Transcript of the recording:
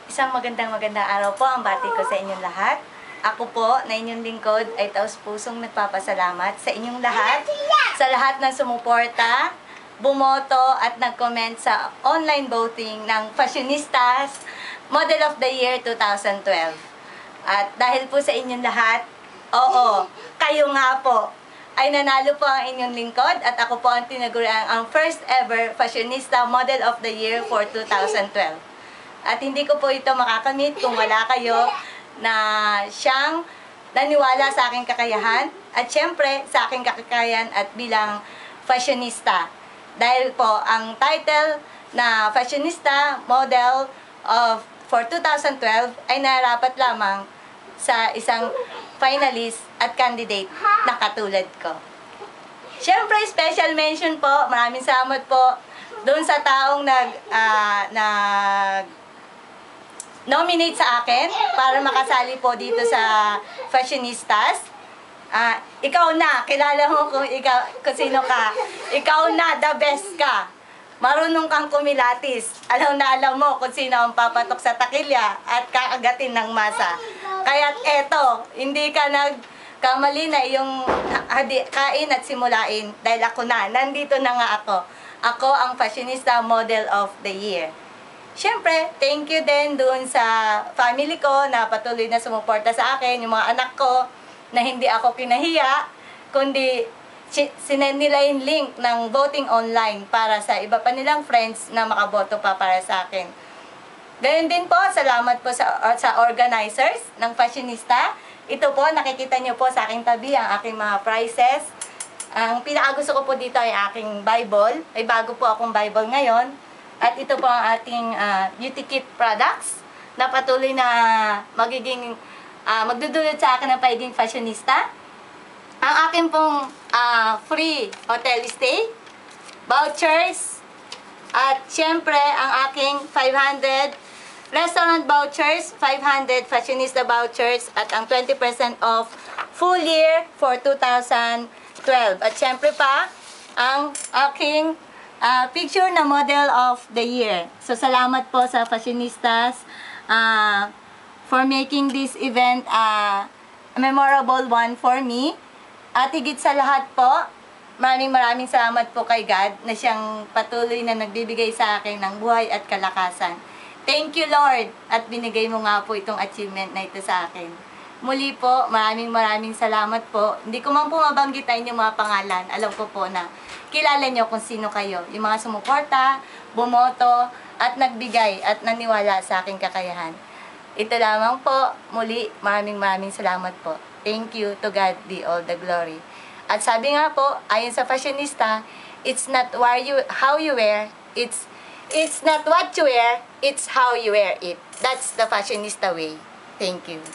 Isang magandang araw po ang bati ko sa inyong lahat. Ako po na inyong lingkod ay taos-pusong nagpapasalamat sa inyong lahat, sa lahat ng sumuporta, bumoto at nag-comment sa online voting ng Fashionistas Model of the Year 2012. At dahil po sa inyong lahat, oo, kayo nga po, ay nanalo po ang inyong lingkod at ako po ang tinaguriang ang first ever Fashionista Model of the Year for 2012. At hindi ko po ito makakamit kung wala kayo na siyang naniwala sa aking kakayahan at syempre sa aking kakayahan at bilang fashionista. Dahil po ang title na Fashionista Model of for 2012 ay narapat lamang sa isang finalist at candidate na katulad ko. Syempre, special mention po, maraming salamat po doon sa taong nominate sa akin para makasali po dito sa Fashionistas. Ikaw na, kilala mo kung sino ka. Ikaw na, the best ka. Marunong kang kumilatis. Alam mo kung sino ang papatok sa takilya at kakagatin ng masa. Kaya't eto, hindi ka nagkamali na iyong kain at simulain dahil ako na, nandito na nga ako. Ako ang Fashionista Model of the Year. Siyempre, thank you din doon sa family ko na patuloy na sumuporta sa akin, yung mga anak ko na hindi ako kinahiya, kundi sinend nila yung link ng voting online para sa iba pa nilang friends na makaboto pa para sa akin. Gayun din po, salamat po sa organizers ng Fashionista. Ito po, nakikita nyo po sa aking tabi ang aking mga prizes. Ang pinakagusto ko po dito ay aking Bible. Ay bago po akong Bible ngayon. At ito po ang ating beauty kit products na patuloy na magdudulot sa akin ng pagiging fashionista. Ang akin pong free hotel stay, vouchers, at syempre ang aking 500 restaurant vouchers, 500 fashionista vouchers, at ang 20% off full year for 2012. At syempre pa, ang aking picture na Model of the Year. So, salamat po sa Fashionistas for making this event a memorable one for me. At higit sa lahat po, maraming salamat po kay God na siyang patuloy na nagbibigay sa akin ng buhay at kalakasan. Thank you, Lord, at binigay mo nga po itong achievement na ito sa akin. Muli po, maraming salamat po. Hindi ko man po mabanggitain yung mga pangalan. Alam ko po na kilala nyo kung sino kayo. Yung mga sumuporta, bumoto, at nagbigay at naniwala sa aking kakayahan. Ito lamang po. Muli, maraming salamat po. Thank you, to God be all the glory. At sabi nga po, ayon sa Fashionista, it's not how you wear, it's not what you wear, it's how you wear it. That's the Fashionista way. Thank you.